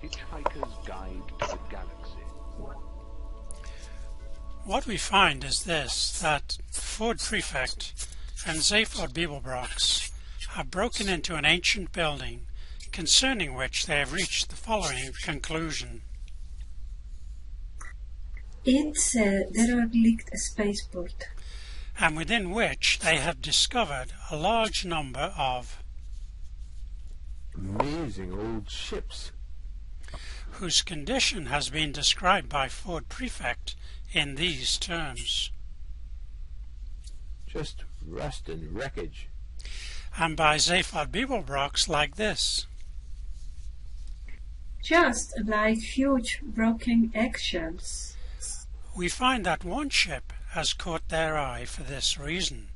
Hitchhiker's Guide to the Galaxy. What we find is this, that Ford Prefect and Zaphod Beeblebrox have broken into an ancient building, concerning which they have reached the following conclusion. It's a derelict spaceport. And within which they have discovered a large number of amazing old ships, whose condition has been described by Ford Prefect in these terms. Just rust and wreckage. And by Zaphod Beeblebrox like this. Just like huge broken eggshells. We find that one ship has caught their eye for this reason.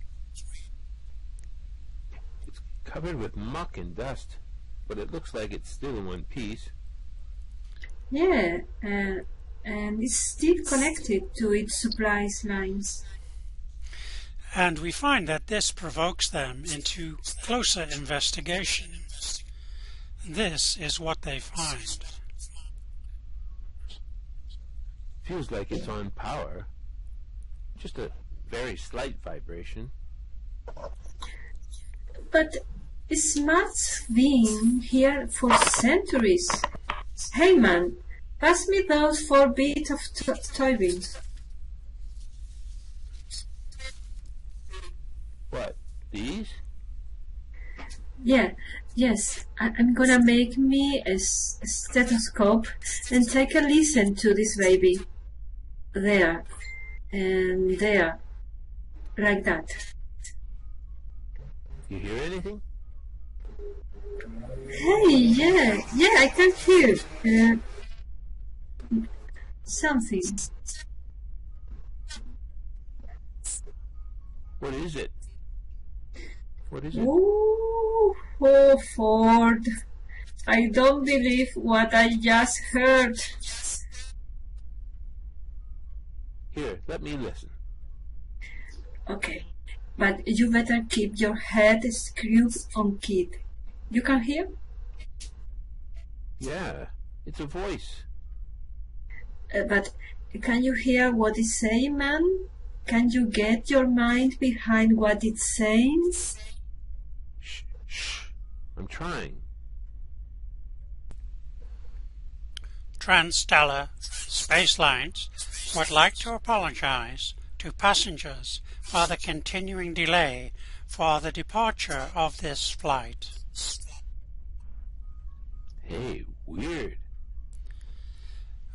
It's covered with muck and dust, but it looks like it's still in one piece. Yeah, and it's still connected to its supplies lines. And we find that this provokes them into closer investigation. This is what they find. Feels like it's on power. Just a very slight vibration. But it must have been here for centuries. Hey man, pass me those 4 bits of soybeans. What, these? Yeah, yes, I'm gonna make me a stethoscope and take a listen to this baby. There, and there, like that. You hear anything? Hey, yeah, I can hear something. What is it? What is it? Ooh, oh, Ford, I don't believe what I just heard. Here, let me listen. Okay, but you better keep your head screwed on, kid. You can hear? Yeah, it's a voice. But can you hear what it's saying, man? Can you get your mind behind what it's saying? Shh. I'm trying. Transstellar Space Lines would like to apologize to passengers for the continuing delay for the departure of this flight. Hey, weird.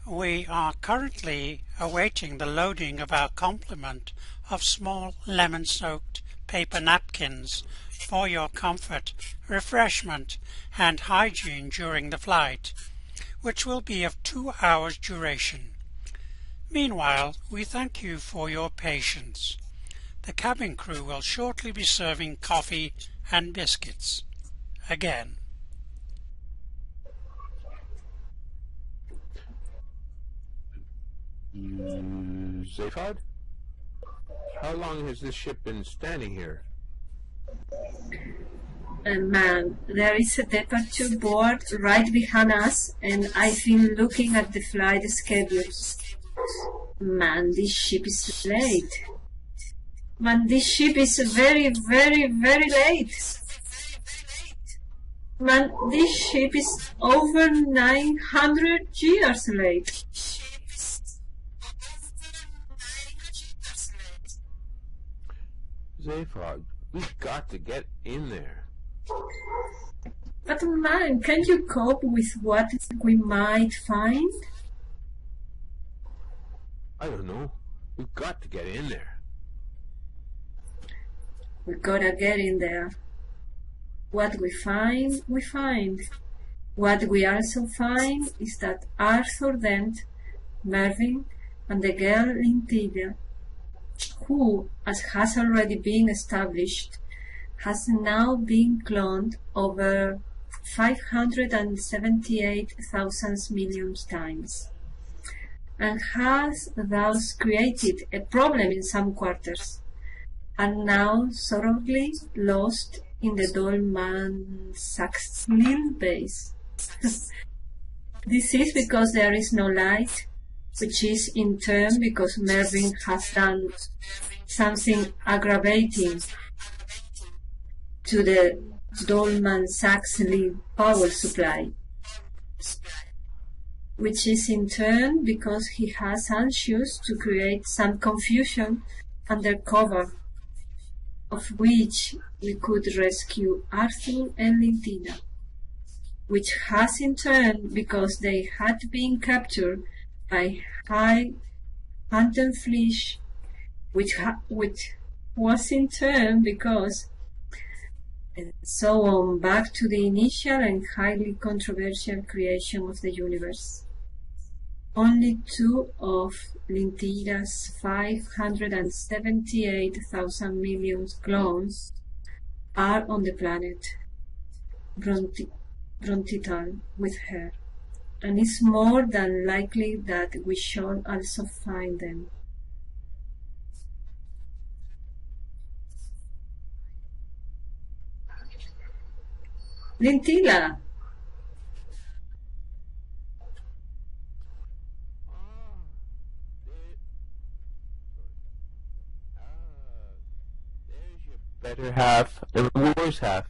We are currently awaiting the loading of our complement of small lemon-soaked paper napkins for your comfort, refreshment, and hygiene during the flight, which will be of 2 hours duration. Meanwhile, we thank you for your patience. The cabin crew will shortly be serving coffee and biscuits. Again. Zaphod? How long has this ship been standing here? Man, there is a departure board right behind us, and I've been looking at the flight schedules. Man, this ship is late. Man, this ship is very, very, very late. Man, this ship is over 900 years late. Zaphod, we've got to get in there. But man, can you cope with what we might find? I don't know. We've got to get in there. We gotta get in there. What we find, we find. What we also find is that Arthur Dent, Mervyn, and the girl Lintilia, who, as has already been established, has now been cloned over 578,000 million times, and has thus created a problem in some quarters, and now thoroughly lost in the Dolman Saxlil base. This is because there is no light, which is in turn because Mervyn has done something aggravating to the Dolman-Saxley power supply, which is in turn because he has anxious to create some confusion under cover of which we could rescue Arthur and Lintina, which has in turn because they had been captured by High Hampton Flesh, which was in turn because, and so on back to the initial and highly controversial creation of the universe. Only 2 of Lintira's 578,000 million clones are on the planet Brontital with her, and it's more than likely that we shall also find them. Lintila! Better half and worse half,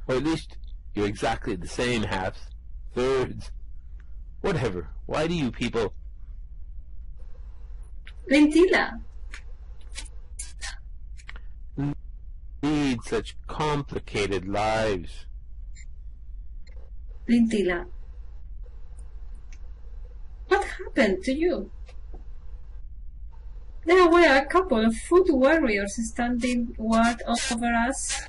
or at least you're exactly the same halves, thirds, whatever. Why do you people Lintila! lead such complicated lives? Lintila, what happened to you? There were a couple of foot warriors standing guard over us.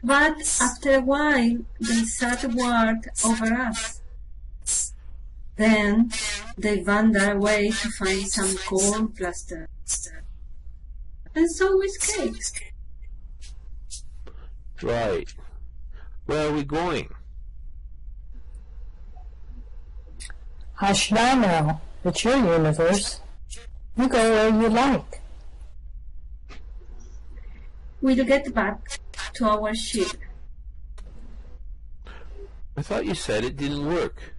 But after a while, they sat guard over us. Then they wandered away to find some corn plaster. And so we escaped. Right. Where are we going? Ashram, it's your universe. You go where you like. We'll get back to our ship. I thought you said it didn't work.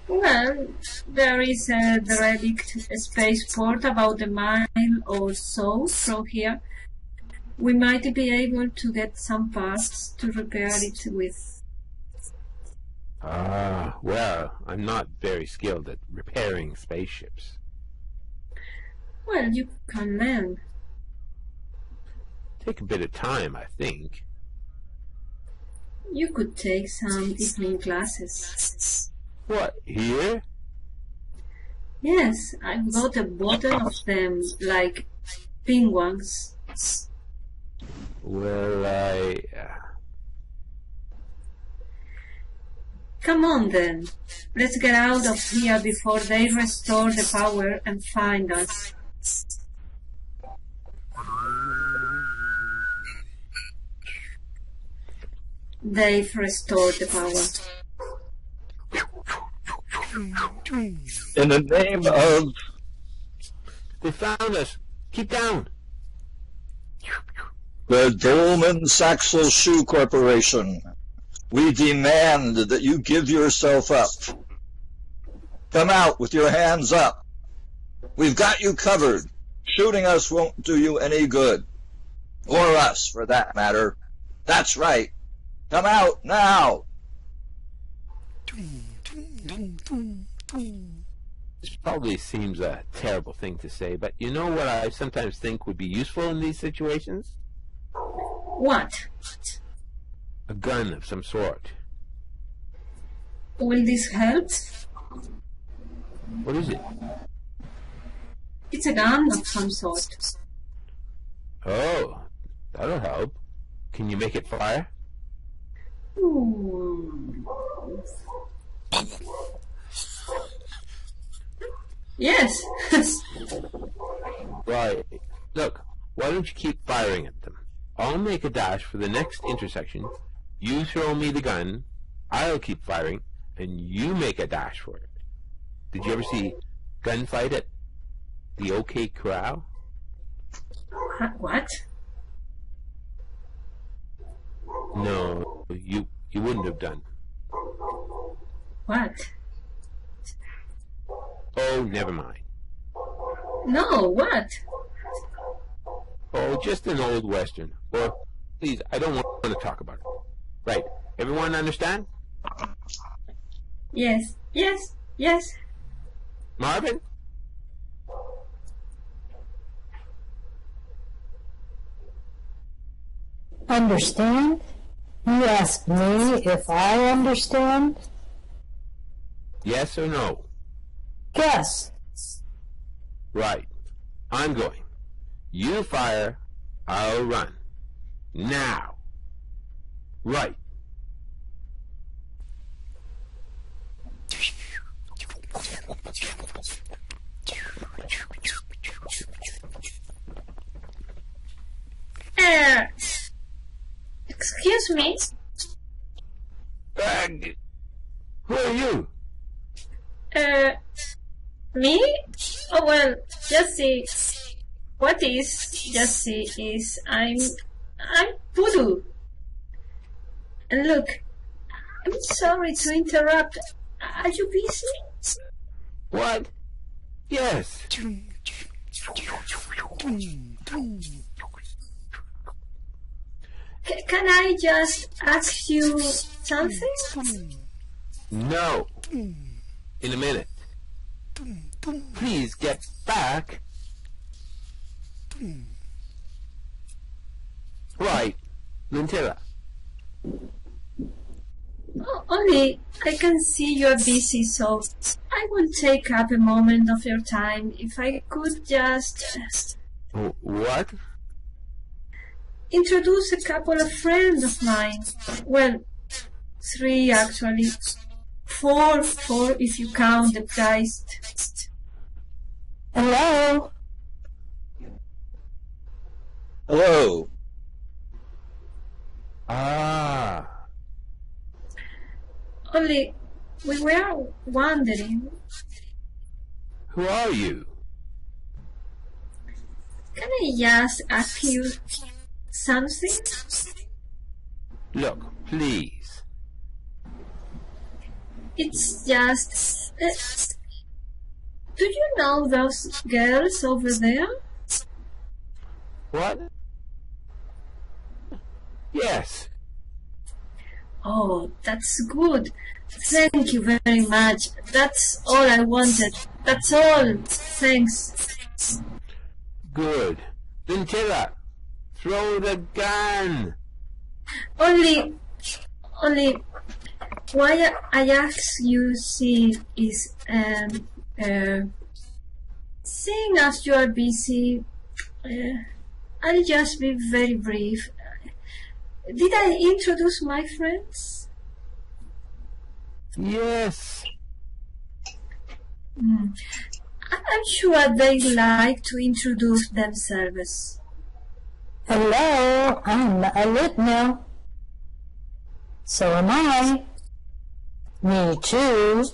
Well, there is a derelict spaceport about a mile or so from here. We might be able to get some parts to repair it with. Well, I'm not very skilled at repairing spaceships. Well, you can learn. Take a bit of time, I think. You could take some evening classes. What, here? Yes, I've got a bottle of them, like penguins. Well, Come on then, let's get out of here before they restore the power and find us. They've restored the power. In the name of... They found us. Keep down. the Dolman Saxel Shoe Corporation, we demand that you give yourself up. Come out with your hands up. We've got you covered. Shooting us won't do you any good. Or us, for that matter. That's right. Come out now. This probably seems a terrible thing to say, but you know what I sometimes think would be useful in these situations? What? A gun of some sort. Will this help? What is it? It's a gun of some sort. Oh, that'll help. Can you make it fire? Yes. Right. Look, why don't you keep firing at them? I'll make a dash for the next intersection. You throw me the gun. I'll keep firing, and you make a dash for it. Did you ever see gunfight at the OK Corral? What? No. you wouldn't have done. What? Oh, never mind. No, what? Oh, just an old Western. Or, please, I don't want to talk about it. Right. Everyone understand? Yes, yes, yes. Marvin? Understand? You ask me if I understand? Yes or no? Guess. Right. I'm going. You fire, I'll run. Now. Right. Excuse me? Who are you? Me? Oh, well, Jessie. What is Jessie is I'm Voodoo. And look, I'm sorry to interrupt. Are you busy? What? Yes. Can I just ask you something? No. In a minute. Please get back. Right. Lintilla. Oh, only I can see you're busy, so I will take up a moment of your time. If I could just What? introduce a couple of friends of mine. Well, 3 actually. 4 if you count the priest. Hello? Hello. Ah. Only we were wondering, Who are you? can I just ask you something? Look, please. It's just... do you know those girls over there? What? Yes. Oh, that's good. Thank you very much. That's all I wanted. That's all. Thanks. Good. Lintilla, throw the gun. Only, why I ask you, see, is, seeing as you are busy, I'll just be very brief. Did I introduce my friends? Yes. I'm sure they'd like to introduce themselves. Hello, I'm Alipna. So am I. Me too.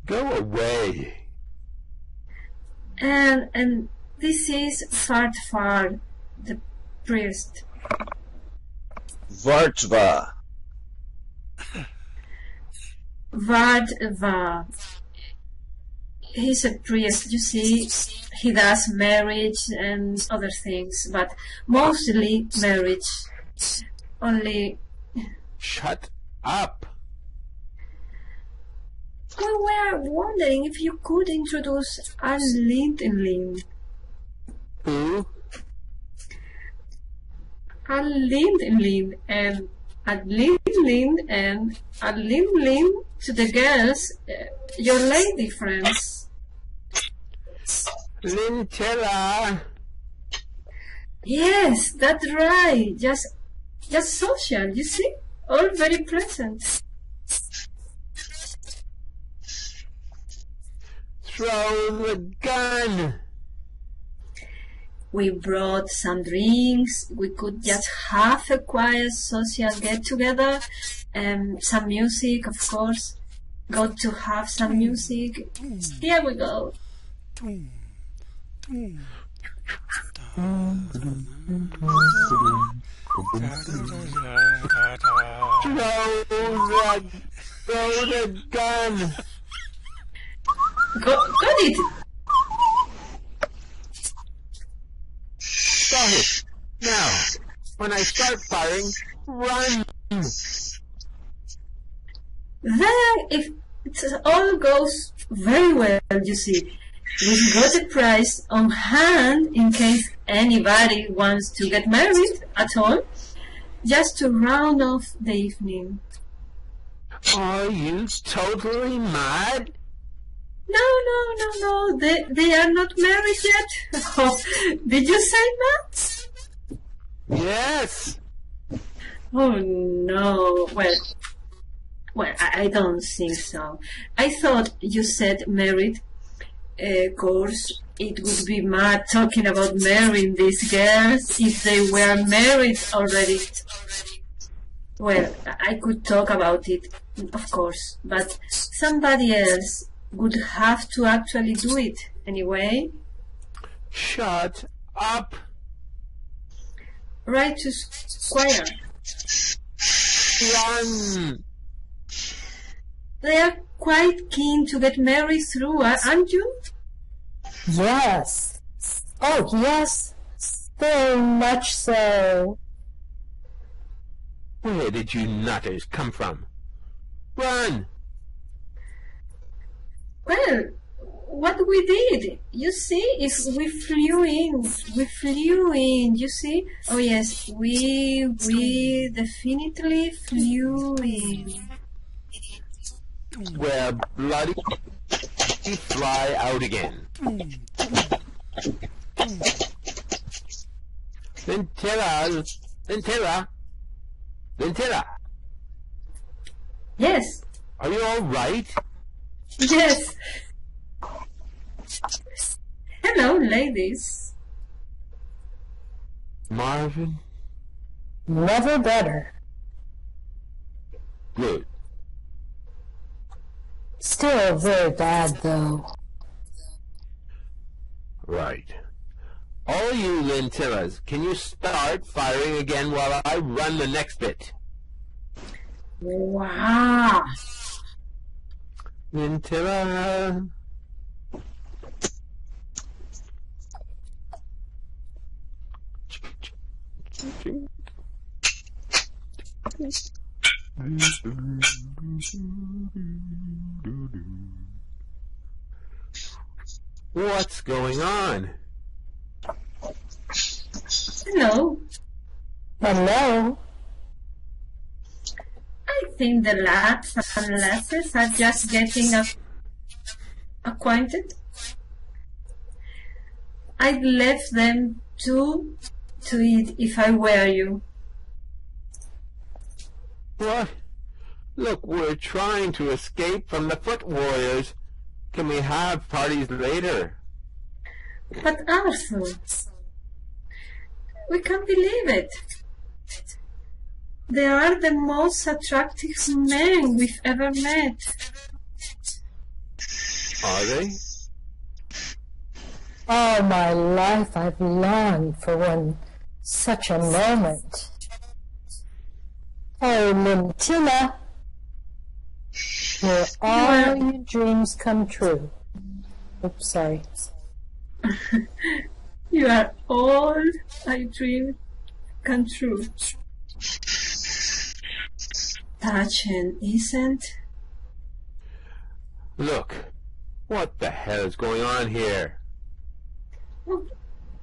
Go away. And this is Fartfar, the priest. Vartva. Vardva. He's a priest, you see. He does marriage and other things, but mostly marriage. Only Shut up. we were wondering if you could introduce Al-Lindlin. Who? Al-Lindlin and Al-Lindlin and Al-Lindlin to the girls, your lady friends. Lintilla. Yes, that's right. Just social, you see? All very pleasant. Throw the gun. We brought some drinks. We could just have a quiet social get-together. Some music, of course. Got to have some music. Here we go. Throw the gun. Got it! Got it. Now, when I start firing, run. There, if it all goes very well, you see, we've got a prize on hand in case anybody wants to get married at all, just to round off the evening. Are you totally mad? No, they are not married yet. Oh, did you say that? Yes. Oh no, well, I don't think so. I thought you said married. Of course, it would be mad talking about marrying these girls if they were married already. Well, I could talk about it, of course, but somebody else would have to actually do it anyway. Shut up. Right to Squire. Run. They are quite keen to get married through, aren't you? Yes. Oh, yes. Very much so. Where did you nutters come from? Run. Well, what we did, you see, if we flew in, you see? Oh yes, we definitely flew in. Well, bloody fly out again. Lentilla. Yes, Are you all right? yes. Hello, ladies. Marvin? Never better. Good. Still very bad, though. Right. All you lentillas, can you start firing again while I run the next bit? Wow. Lentilla. What's going on? Hello. Hello? I think the lads and lasses are just getting acquainted. I'd left them to eat if I were you. What? Look, we're trying to escape from the foot warriors. Can we have parties later? But Arthur, we can't believe it. They are the most attractive men we've ever met. Are they? All my life I've longed for such a moment. Oh, Lentilla, may all your dreams come true. Oops, sorry. You are all I dream come true. Touching, isn't? Look, what the hell is going on here? Oh,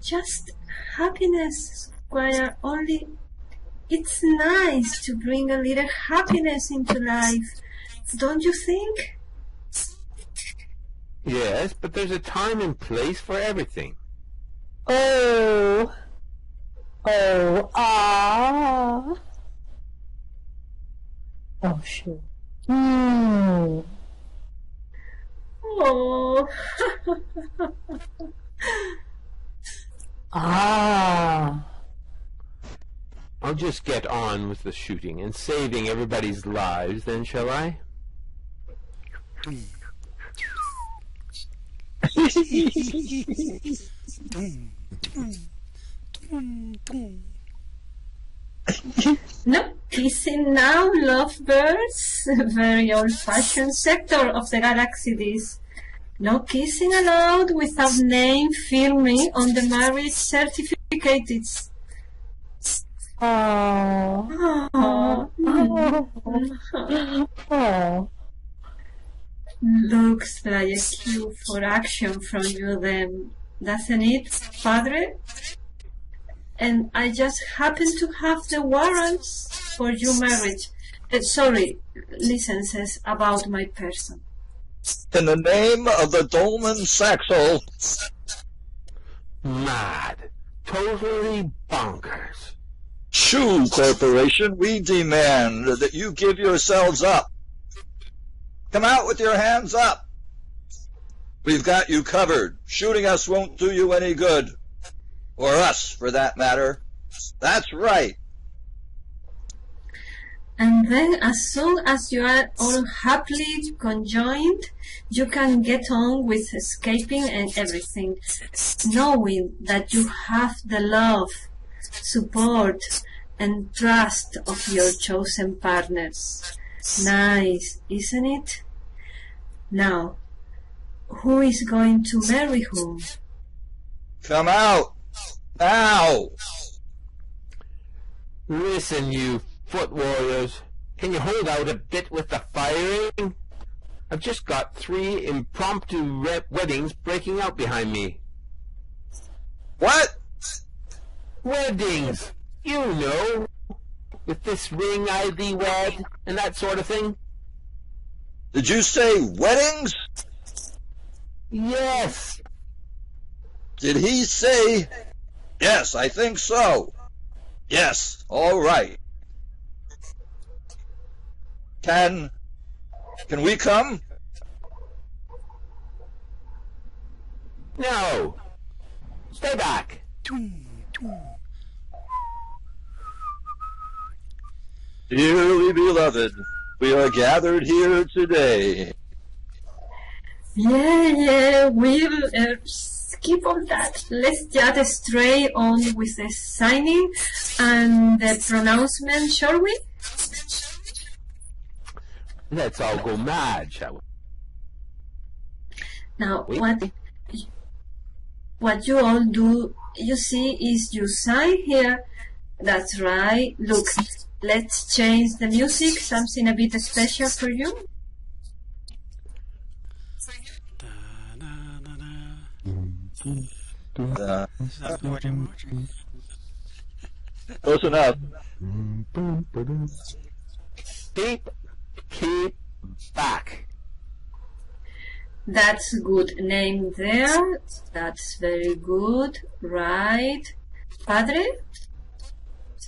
just happiness, Squire. Only it's nice to bring a little happiness into life, don't you think? Yes, but there's a time and place for everything. Oh, ah. Oh, shoot. Oh. Ah. I'll just get on with the shooting and saving everybody's lives, then, shall I? No kissing now, lovebirds. Very old-fashioned sector of the galaxy this. No kissing allowed without name filming on the marriage certificate. It's... Oh. Oh. Looks like a cue for action from you then, doesn't it, Padre? And I just happen to have the warrants for your marriage. Sorry, licenses about my person. In the name of the Dolmen Saxel, Mad. Totally bonkers. Shoe Corporation, we demand that you give yourselves up. Come out with your hands up. We've got you covered. Shooting us won't do you any good. Or us, for that matter. That's right. And then as soon as you are all happily conjoined, you can get on with escaping and everything, knowing that you have the love, support, and trust of your chosen partners. Nice, isn't it? Now, who is going to marry whom? Come out. Now. Listen, you foot warriors. Can you hold out a bit with the firing? I've just got 3 impromptu weddings breaking out behind me. What? Weddings! You know. With this ring I thee wed, and that sort of thing. Did you say weddings? Yes. Did he say... Yes, I think so. Yes, all right. Can we come? No. Stay back. Dearly beloved, we are gathered here today. Yeah, we'll skip all that. Let's just stray on with the signing and the pronouncement, shall we? Let's all go mad, shall we? Now, what you all do, you see, is you sign here. That's right. Look, let's change the music, something a bit special for you. Close enough. Keep back. That's good name there. That's very good. Right. Padre?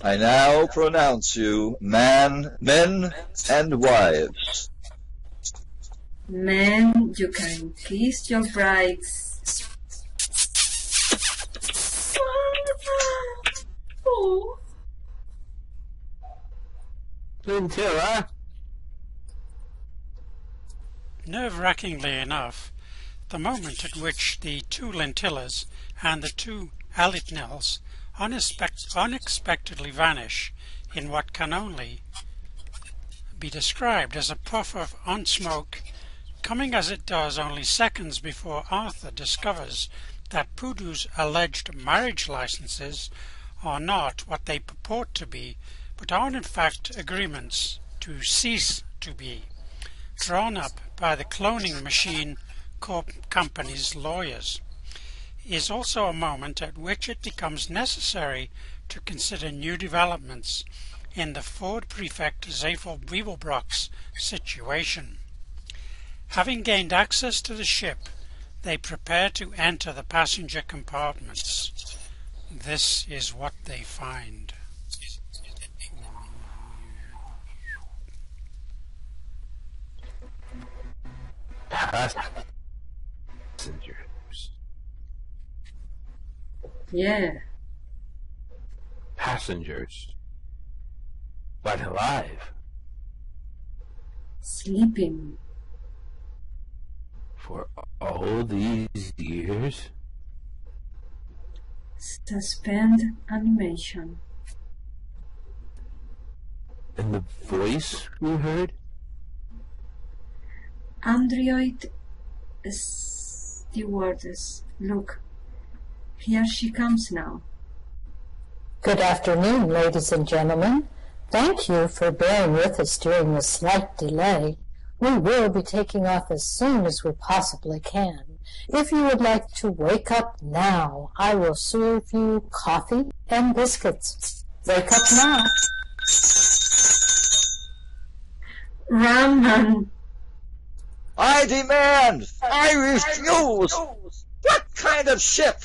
I now pronounce you men and wives. Men, you can kiss your brides. Oh. Lintilla? Nerve-wrackingly enough, the moment at which the 2 lentillas and the 2 alitnils unexpectedly vanish in what can only be described as a puff of unsmoke, coming as it does only seconds before Arthur discovers that Pudu's alleged marriage licenses are not what they purport to be, but are in fact agreements to cease to be, drawn up by the cloning machine company's lawyers, is also a moment at which it becomes necessary to consider new developments in the Ford Prefect Zaphel Wiebelbrock's situation. Having gained access to the ship, they prepare to enter the passenger compartments. This is what they find. Passengers. Yeah. Passengers. But alive. Sleeping. For all these years? Suspend animation. And the voice we heard? Android stewardess. Look, here she comes now. Good afternoon, ladies and gentlemen. Thank you for bearing with us during the slight delay. We will be taking off as soon as we possibly can. If you would like to wake up now, I will serve you coffee and biscuits. Wake up now. Raman! I demand! I refuse! What kind of ship?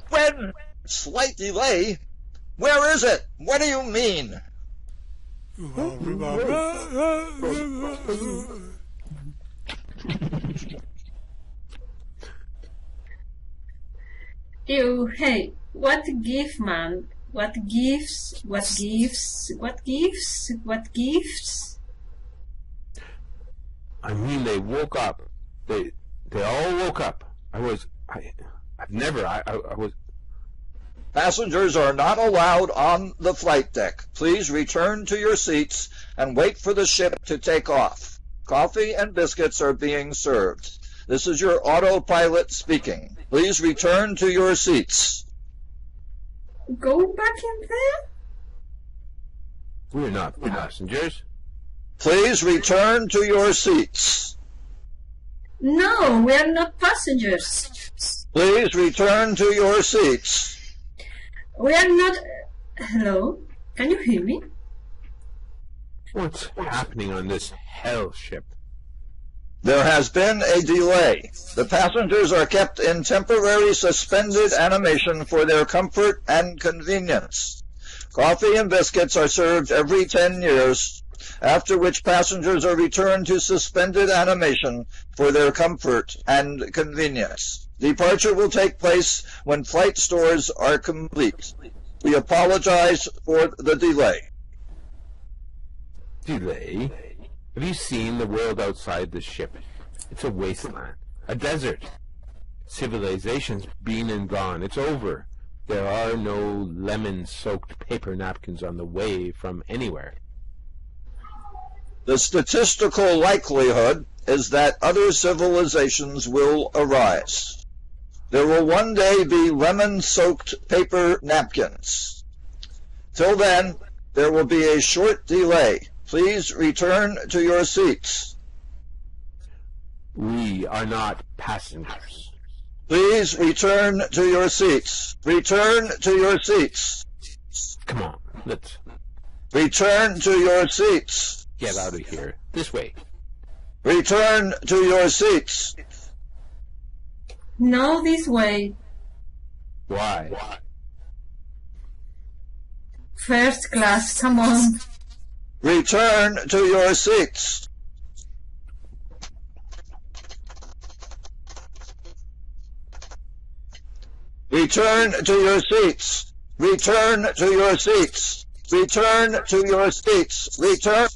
When? Slight delay? Where is it? What do you mean? Ew, hey, what gift, man? What gives? What gives? What gives? What gives? I mean, they woke up. They all woke up. I was. Passengers are not allowed on the flight deck. Please return to your seats and wait for the ship to take off. Coffee and biscuits are being served. This is your autopilot speaking. Please return to your seats. Go back in there? We're not passengers. Please return to your seats. No, we are not passengers. Please return to your seats. We are not... Hello? Can you hear me? What's happening on this hell ship? There has been a delay. The passengers are kept in temporary suspended animation for their comfort and convenience. Coffee and biscuits are served every 10 years, after which passengers are returned to suspended animation for their comfort and convenience. Departure will take place when flight stores are complete. We apologize for the delay. Delay? Have you seen the world outside this ship? It's a wasteland, a desert. Civilization's been and gone. It's over. There are no lemon-soaked paper napkins on the way from anywhere. The statistical likelihood is that other civilizations will arise. There will one day be lemon-soaked paper napkins. Till then, there will be a short delay. Please return to your seats. We are not passengers. Please return to your seats. Return to your seats. Come on, let's Return to your seats. get out of here. This way. Return to your seats. No, this way. Why? First class, come on. Return to your seats. Return to your seats. Return to your seats. Return to your seats. Return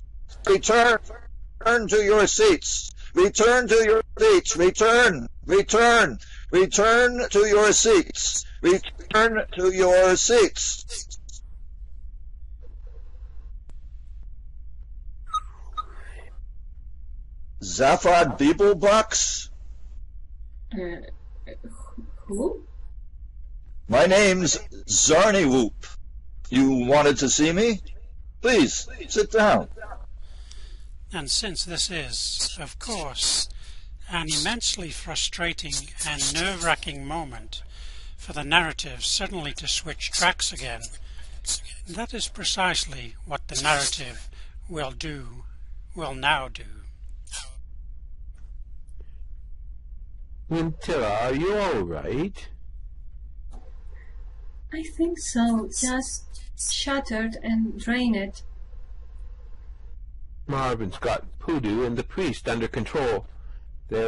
to your seats. Return to your seats. Return to your seats. Return to your seats. Zaphod Beeblebox? Who? My name's Zarnywhoop. You wanted to see me? Please, sit down. And since this is, of course, an immensely frustrating and nerve-wracking moment for the narrative suddenly to switch tracks again, that is precisely what the narrative will now do. Wintilla, are you all right? I think so. Just shattered and drained. Marvin's got Poodoo and the priest under control. They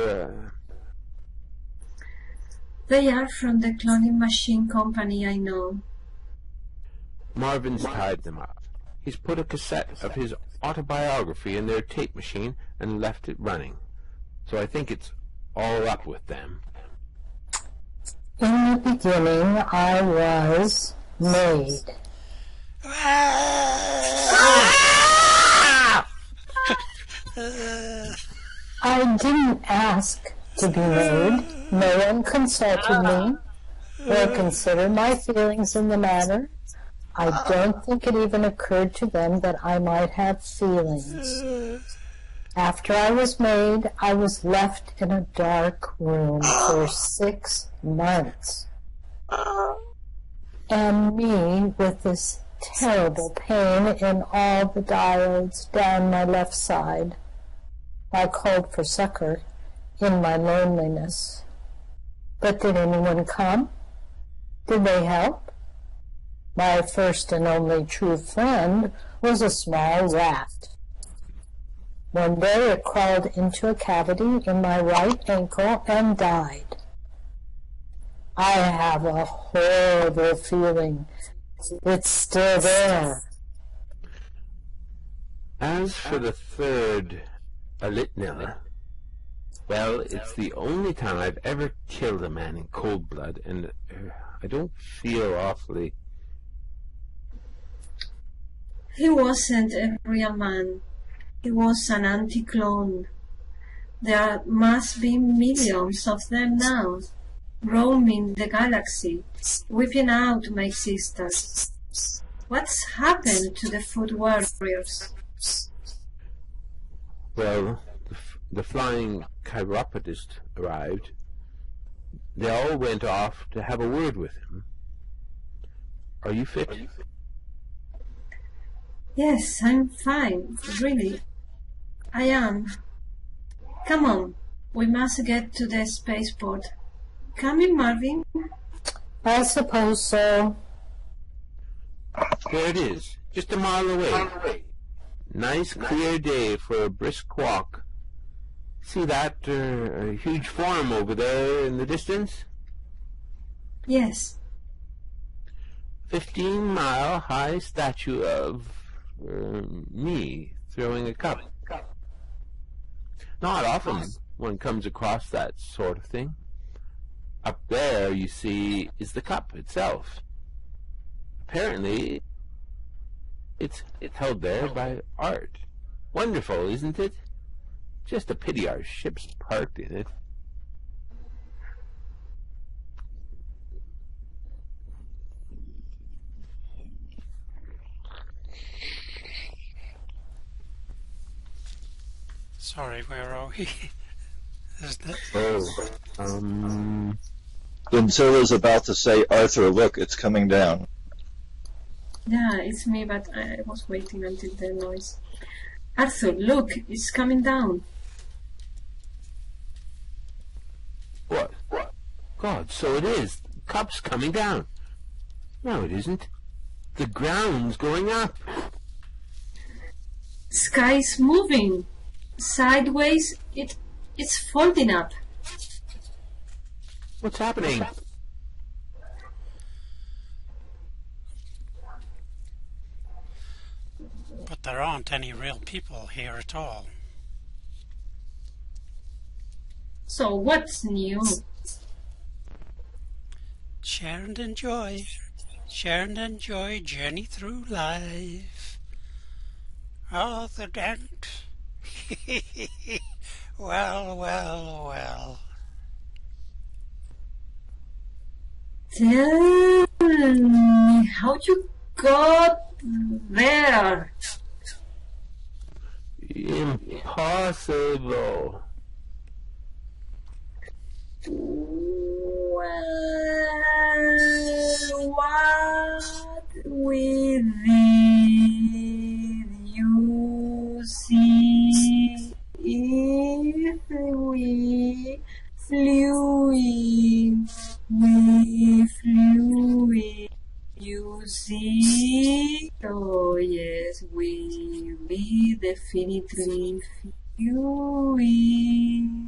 are from the cloning machine company, I know. Marvin's tied them up. He's put a cassette of his autobiography in their tape machine and left it running. So I think it's all up with them. In the beginning, I was made. I didn't ask to be made. No one consulted me or considered my feelings in the matter. I don't think it even occurred to them that I might have feelings. After I was made, I was left in a dark room for 6 months. And me with this terrible pain in all the diodes down my left side. I called for succor in my loneliness. But did anyone come? Did they help? My first and only true friend was a small rat. One day it crawled into a cavity in my right ankle and died. I have a horrible feeling. It's still there. As for the third Alitnilla, well, it's the only time I've ever killed a man in cold blood, and I don't feel awfully... He wasn't a real man. He was an anti-clone. There must be millions of them now, roaming the galaxy, whipping out my sisters. What's happened to the foot warriors? Well, the flying chiropodist arrived. They all went off to have a word with him. Are you fit? Yes, I'm fine, really. I am. Come on, we must get to the spaceport. Come in, Marvin. I suppose so. There it is, just a mile away. Nice clear day for a brisk walk. See that huge form over there in the distance? Yes. 15-mile high statue of me throwing a cup. Not often one comes across that sort of thing. Up there, you see, is the cup itself. Apparently, it's held there by art. Wonderful, isn't it? Just a pity our ship's parked in it. Sorry, where are we? Godzilla's about to say, Arthur, look, it's coming down. Yeah, it's me, but I was waiting until the noise. Arthur, look, it's coming down. What? God, so it is. The cup's coming down. No, it isn't. The ground's going up. Sky's moving. Sideways, it's folding up. What's happening? But there aren't any real people here at all. So what's new? Share and enjoy. Share and enjoy. Journey through life. Arthur Dent. Well, well, well. Tell me how you got there. Impossible. Well, what did you see if we flew in? We flew in. You see? Oh yes, we definitely flew in.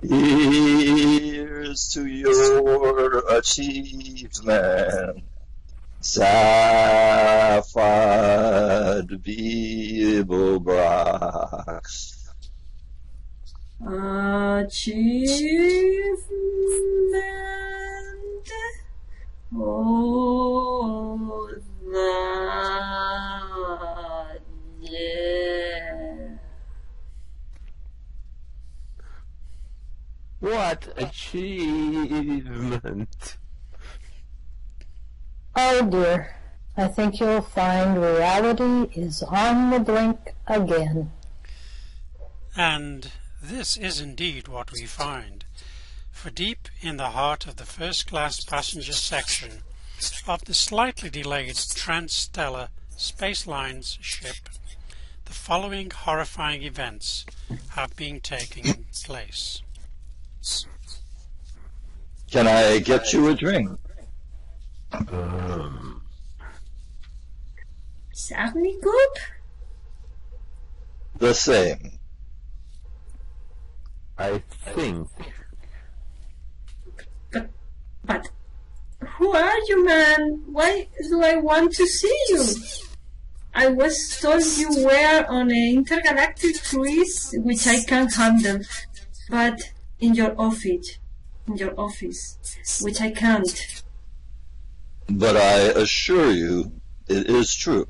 Here's to your achievement, Safad Bibelbrox. Achievement? Oh, that, yes. What achievement! Oh dear, I think you'll find reality is on the brink again. And this is indeed what we find. For deep in the heart of the first-class passenger section of the slightly delayed Transstellar Space Lines ship, the following horrifying events have been taking place. Can I get you a drink? Sagni Goop? The same. I think... But who are you, man? Why do I want to see you? I was told you were on an intergalactic cruise, which I can't handle, but in your office, which I can't. But I assure you, it is true.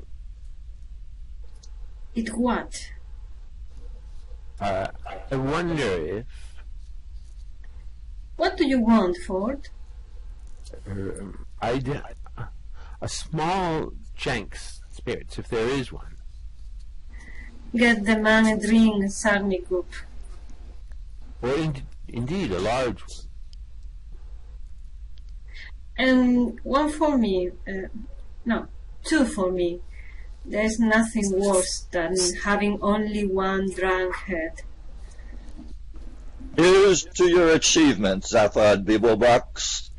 It what? I wonder if... What do you want, Ford? a small Jenks spirits, if there is one. Get the man a drink, Sagni Goop. Or indeed a large one. And one for me. No, two for me. There's nothing worse than having only one drunk head. Here's to your achievement, Zaphod Beeblebox.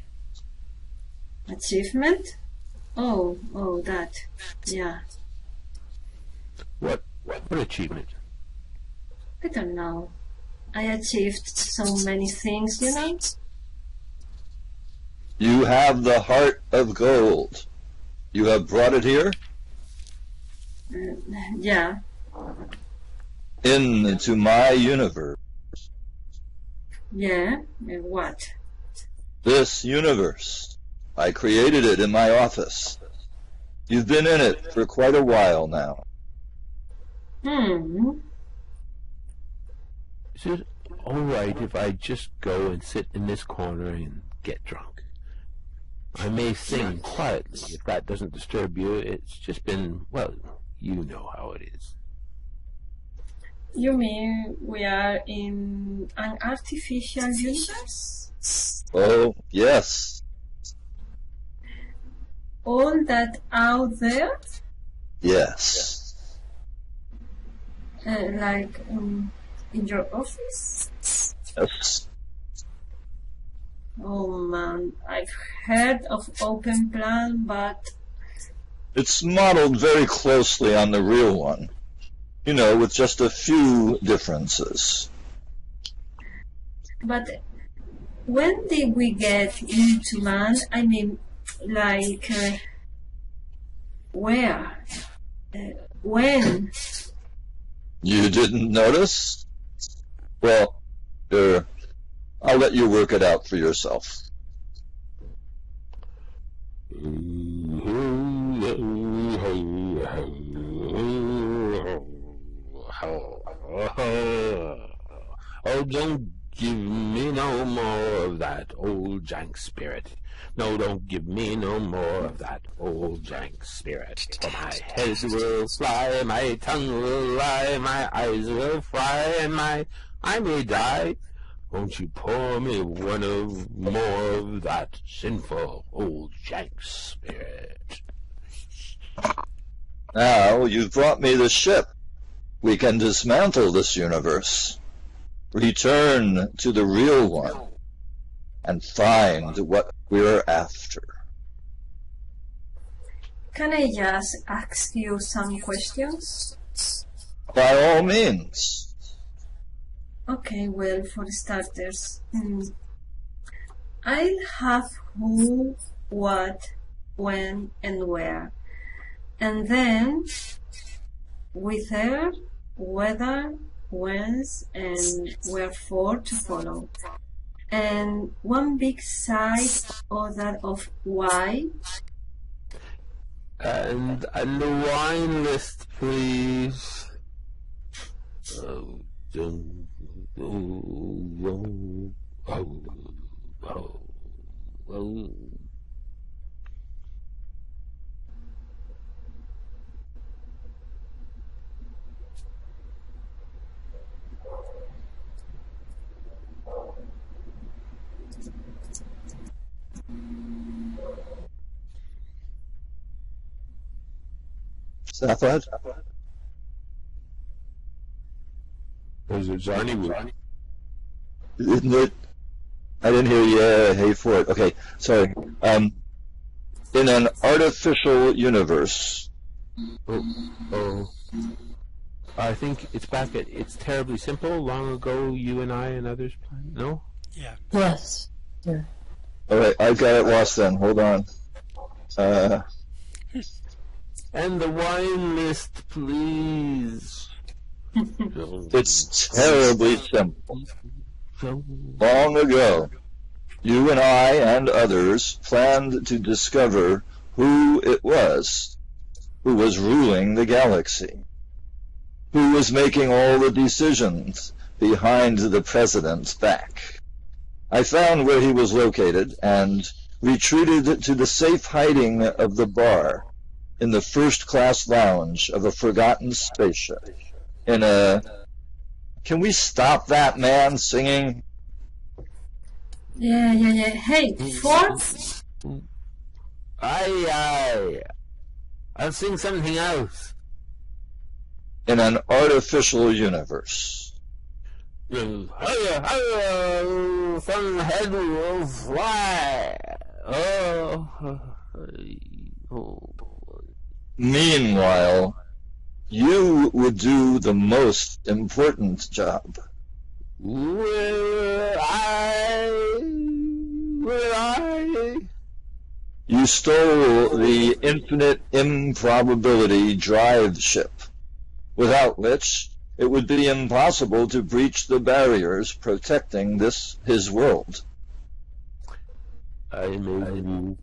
Achievement? Oh, that. Yeah. What achievement? I don't know. I achieved so many things, you know? You have the heart of gold. You have brought it here? Yeah. Into my universe. Yeah? What? This universe. I created it in my office. You've been in it for quite a while now. Is it alright if I just go and sit in this corner and get drunk? I may sing quietly if that doesn't disturb you. It's just been, well, you know how it is. You mean we are in an artificial universe? Oh, yes. All that out there? Yes. Like in your office? Yes. Oh man, I've heard of Open Plan, but... It's modeled very closely on the real one. You know, with just a few differences. But when did we get into man? I mean, like, where? When? You didn't notice? Well, I'll let you work it out for yourself. Oh, don't give me no more of that old jank spirit. No, don't give me no more of that old jank spirit. For my head will fly, my tongue will lie, my eyes will fry, and I may die. Won't you pour me more of that sinful old jank spirit? Now, you've brought me the ship. We can dismantle this universe. Return to the real one. And find what we're after. Can I just ask you some questions? By all means. Okay, well, for starters, I'll have who, what, when, and where. And then, whither, whether, whence, and wherefore to follow. And one big side order of why. And the wine list, please. Oh, oh, oh. Safad? There's a Zarni Wood. Isn't it? I didn't hear you. Hey, for it. Okay, sorry. In an artificial universe. Oh. I think it's back at It's Terribly Simple. Long ago, you and I and others planned. No? Yeah. Yes. Yeah. All right, I got it lost then. Hold on. And the wine list, please. It's terribly simple. Long ago, you and I and others planned to discover who it was who was ruling the galaxy, who was making all the decisions behind the president's back. I found where he was located and retreated to the safe hiding of the bar in the first-class lounge of a forgotten spaceship. Can we stop that man singing? Yeah. Hey, Ford? I'll sing something else. In an artificial universe. From the head will fly. Meanwhile, you would do the most important job. Will I? You stole the infinite improbability drive ship, without which it would be impossible to breach the barriers protecting his world. And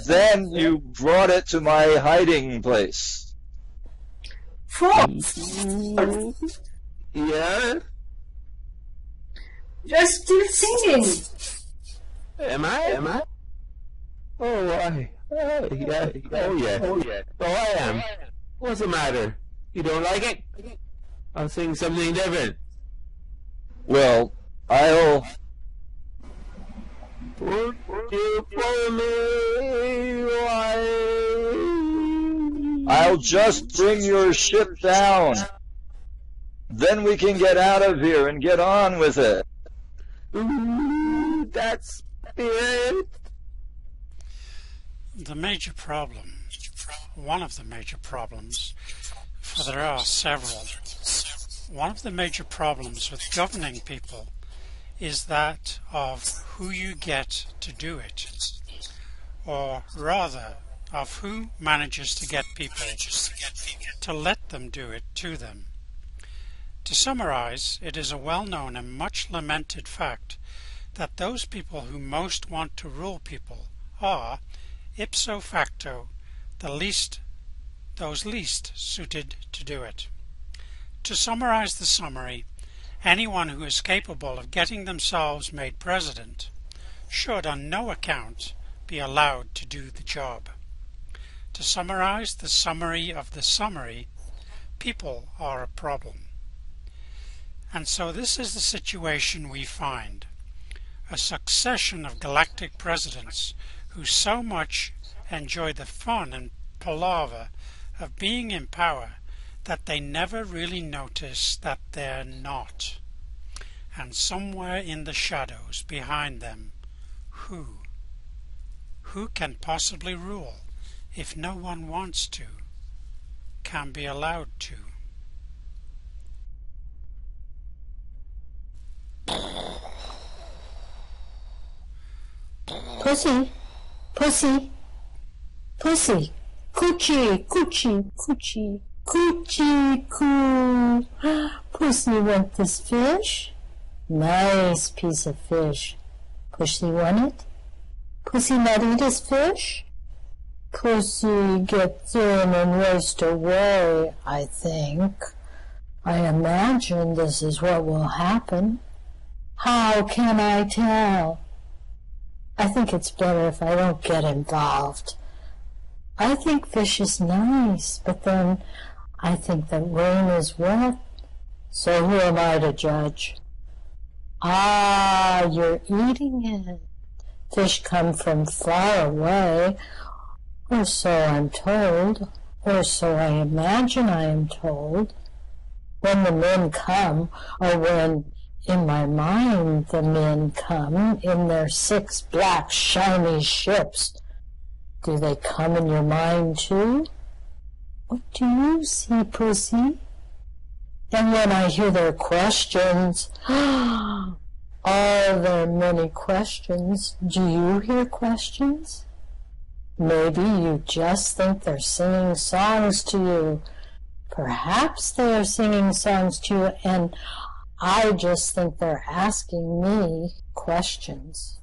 then you brought it to my hiding place. Ford! Yeah? You're still singing! Am I? Oh, why? Yeah. Oh, yeah. Oh, I am. What's the matter? You don't like it? I'll sing something different. Well, I'll... Would you pull me away? I'll just bring your ship down. Then we can get out of here and get on with it. Ooh, that's spirit. The major problem, one of the major problems, for there are several, one of the major problems with governing people is that of who you get to do it, or rather, of who manages to get people to let them do it to them. To summarize, it is a well-known and much lamented fact that those people who most want to rule people are, ipso facto, those least suited to do it. To summarize the summary, anyone who is capable of getting themselves made president should on no account be allowed to do the job. To summarize the summary of the summary, people are a problem. And so this is the situation we find. A succession of galactic presidents who so much enjoy the fun and palaver of being in power that they never really notice that they're not. And somewhere in the shadows behind them, who can possibly rule if no one wants to, can be allowed to. Pussy, pussy, pussy, coochie, coochie, coochie, coochie, coo. Pussy want this fish? Nice piece of fish. Pussy want it? Pussy not eat his fish? Pussy get thin and waste away, I think. I imagine this is what will happen. How can I tell? I think it's better if I don't get involved. I think fish is nice, but then I think that rain is wet. So who am I to judge? Ah, you're eating it. Fish come from far away, or so I'm told, or so I imagine I am told. When the men come, or when in my mind the men come in their 6 black shiny ships, do they come in your mind too? What do you see, pussy? And when I hear their questions, all their many questions, do you hear questions? Maybe you just think they're singing songs to you. Perhaps they are singing songs to you, and I just think they're asking me questions.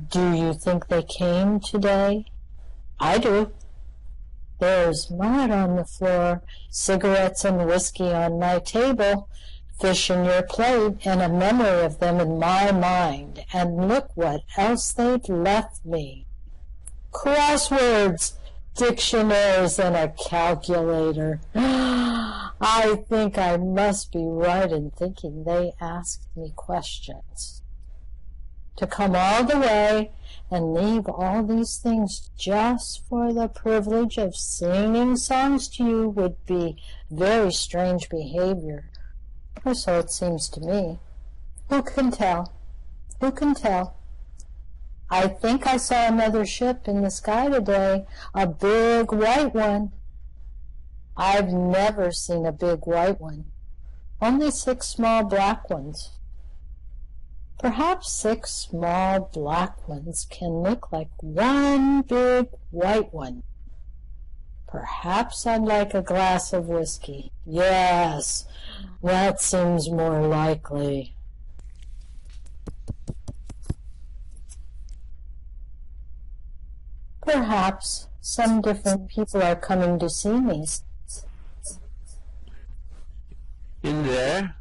Do you think they came today? I do. There's mud on the floor, cigarettes and whiskey on my table, fish in your plate, and a memory of them in my mind. And look what else they've left me. Crosswords, dictionaries, and a calculator. I think I must be right in thinking they asked me questions. To come all the way and leave all these things just for the privilege of singing songs to you would be very strange behavior, or so it seems to me. Who can tell? Who can tell? I think I saw another ship in the sky today, a big white one. I've never seen a big white one, only 6 small black ones. Perhaps 6 small black ones can look like one big white one. Perhaps I'd like a glass of whiskey. Yes, that seems more likely. Perhaps some different people are coming to see me. In there?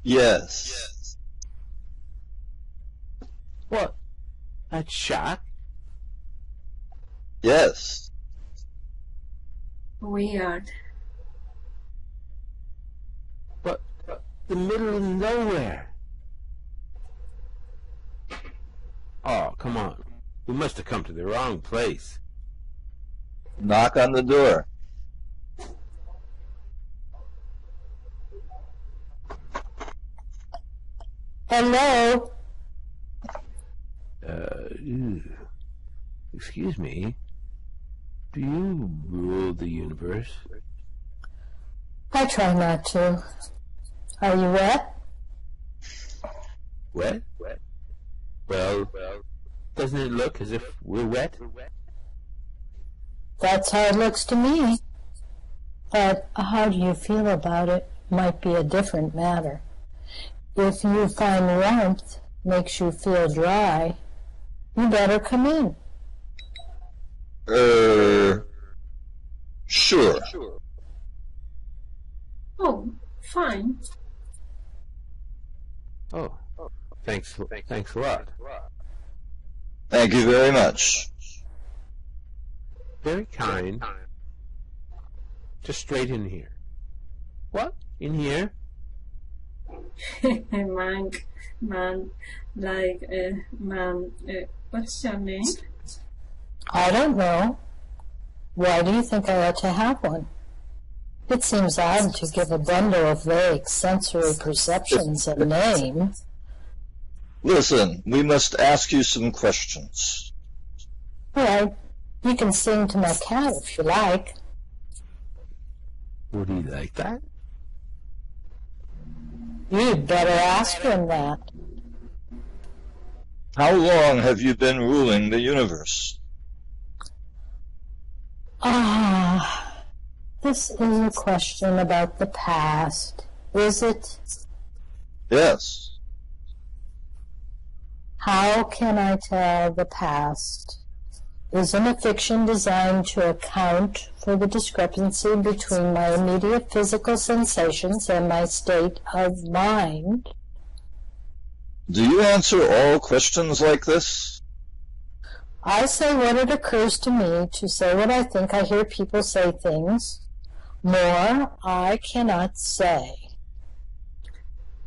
Yes. What? That shack? Yes. Weird. But the middle of nowhere. Oh, come on. We must have come to the wrong place. Knock on the door. Hello? Excuse me. Do you rule the universe? I try not to. Are you wet? Wet? Well, doesn't it look as if we're wet? That's how it looks to me. But how do you feel about it might be a different matter. If you find warmth makes you feel dry, you better come in. Sure. Oh, fine. Oh, thanks a lot. Thank you very much. Very kind. Just straight in here. What? In here? What's your name? I don't know. Why do you think I ought to have one? It seems odd to give a bundle of vague sensory perceptions a name. Listen, we must ask you some questions. All right, you can sing to my cat if you like. Would he like that? You'd better ask him that. How long have you been ruling the universe? This is a question about the past, is it? Yes. How can I tell the past? isn't a fiction designed to account for the discrepancy between my immediate physical sensations and my state of mind. Do you answer all questions like this? I say what it occurs to me to say what I think. I hear people say things. More I cannot say.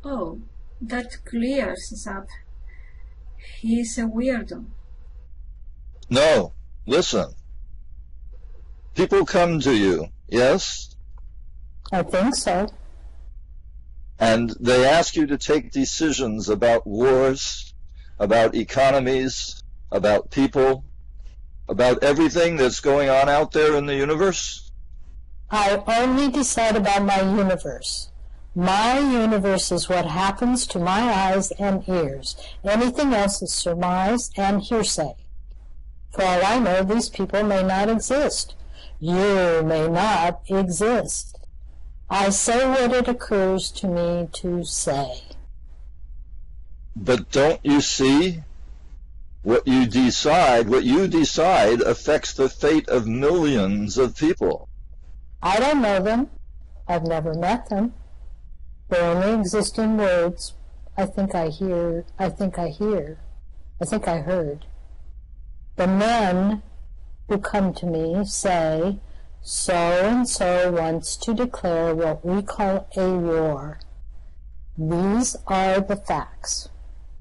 Oh, that clears up. He's a weirdo. No, listen. People come to you, yes? I think so. And they ask you to take decisions about wars, about economies, about people, about everything that's going on out there in the universe? I only decide about my universe. My universe is what happens to my eyes and ears. Anything else is surmise and hearsay. For all I know, these people may not exist. You may not exist. I say what it occurs to me to say. But don't you see? What you decide affects the fate of millions of people. I don't know them. I've never met them. They only exist in words. I think I heard. The men who come to me say, so-and-so wants to declare what we call a war. These are the facts.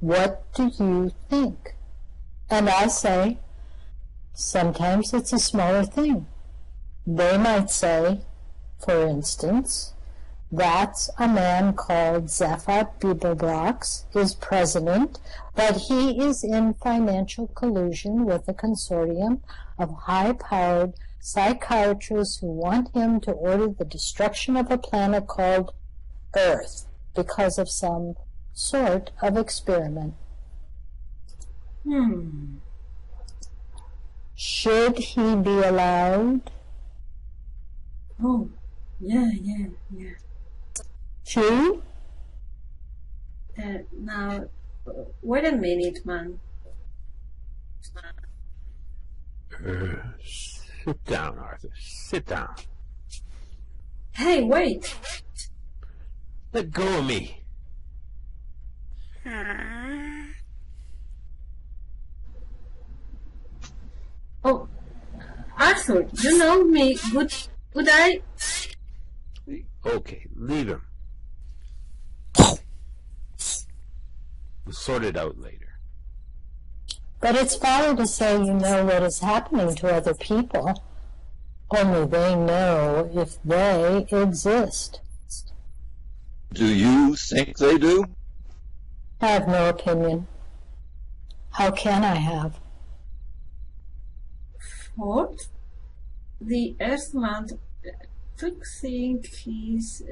What do you think? And I say, sometimes it's a smaller thing. They might say, for instance, that a man called Zephyr Beeblebrox is president, but he is in financial collusion with a consortium of high-powered psychiatrists who want him to order the destruction of a planet called Earth because of some sort of experiment. Should he be allowed? Oh, yeah. To? Now, wait a minute, man. Sit down, Arthur. Sit down. Hey, wait. Let go of me. Oh, Arthur, you know me. Would I? Okay, leave him. We'll sort it out later. But it's folly to say you know what is happening to other people. Only they know if they exist. Do you think they do? I have no opinion. How can I have? What? The Earthman took think he's...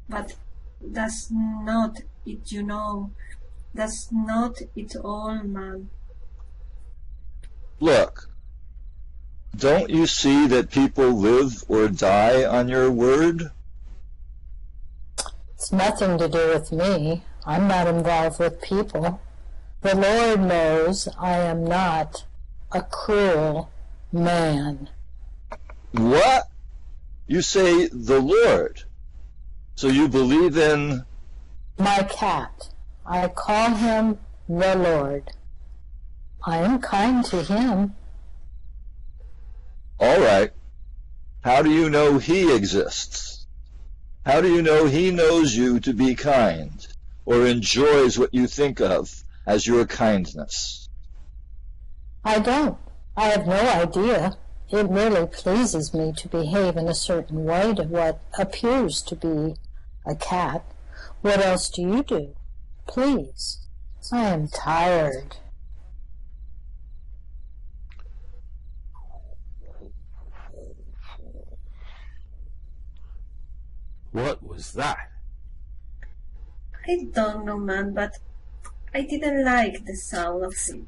but that's not it, you know. That's not it all, man. Look, don't you see that people live or die on your word? It's nothing to do with me. I'm not involved with people. The Lord knows I am not a cruel man. What? You say the Lord. So you believe in... My cat. I call him the Lord. I am kind to him. All right. How do you know he exists? How do you know he knows you to be kind, or enjoys what you think of as your kindness? I don't. I have no idea. It merely pleases me to behave in a certain way to what appears to be a cat. What else do you do? Please. I am tired. What was that? I don't know, man, but I didn't like the sound of it.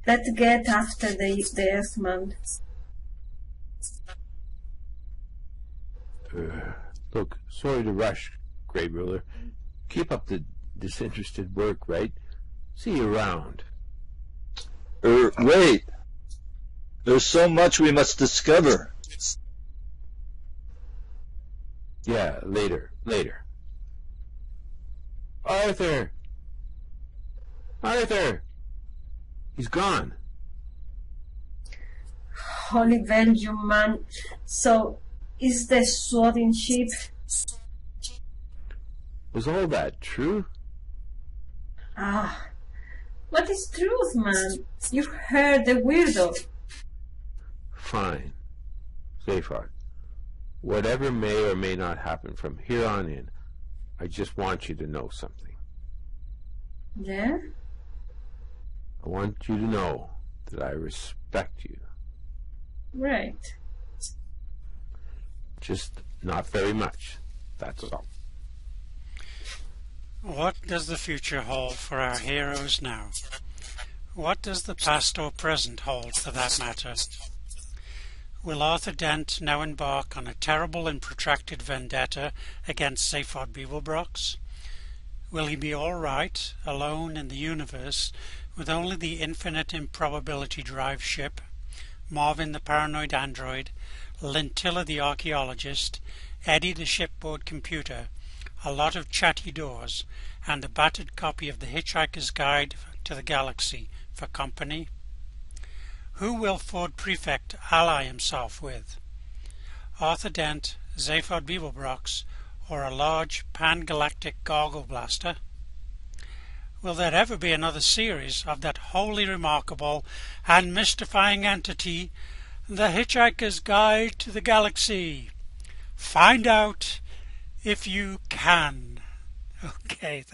Let's get after the Earthman. Look, sorry to rush, Grey Ruler. Keep up the disinterested work, right? See you around. Wait. There's so much we must discover. Yeah, later. Arthur! Arthur! He's gone. Holy Belgium, man. So, is the swatting ship? Was all that true? Ah, what is truth, man? You heard the weirdo. Fine. Zaphod, whatever may or may not happen from here on in, I just want you to know something. Yeah? I want you to know that I respect you. Right. Just not very much, that's all. What does the future hold for our heroes now? What does the past or present hold, for that matter? Will Arthur Dent now embark on a terrible and protracted vendetta against Zaphod Beeblebrox? Will he be all right, alone in the universe, with only the infinite improbability drive ship, Marvin the paranoid android, Lintilla the archaeologist, Eddie the shipboard computer, a lot of chatty doors, and a battered copy of the Hitchhiker's Guide to the Galaxy for company? Who will Ford Prefect ally himself with? Arthur Dent, Zaphod Beeblebrox, or a large pan-galactic gargle blaster? Will there ever be another series of that wholly remarkable and mystifying entity, the Hitchhiker's Guide to the Galaxy? Find out if you can. Okay,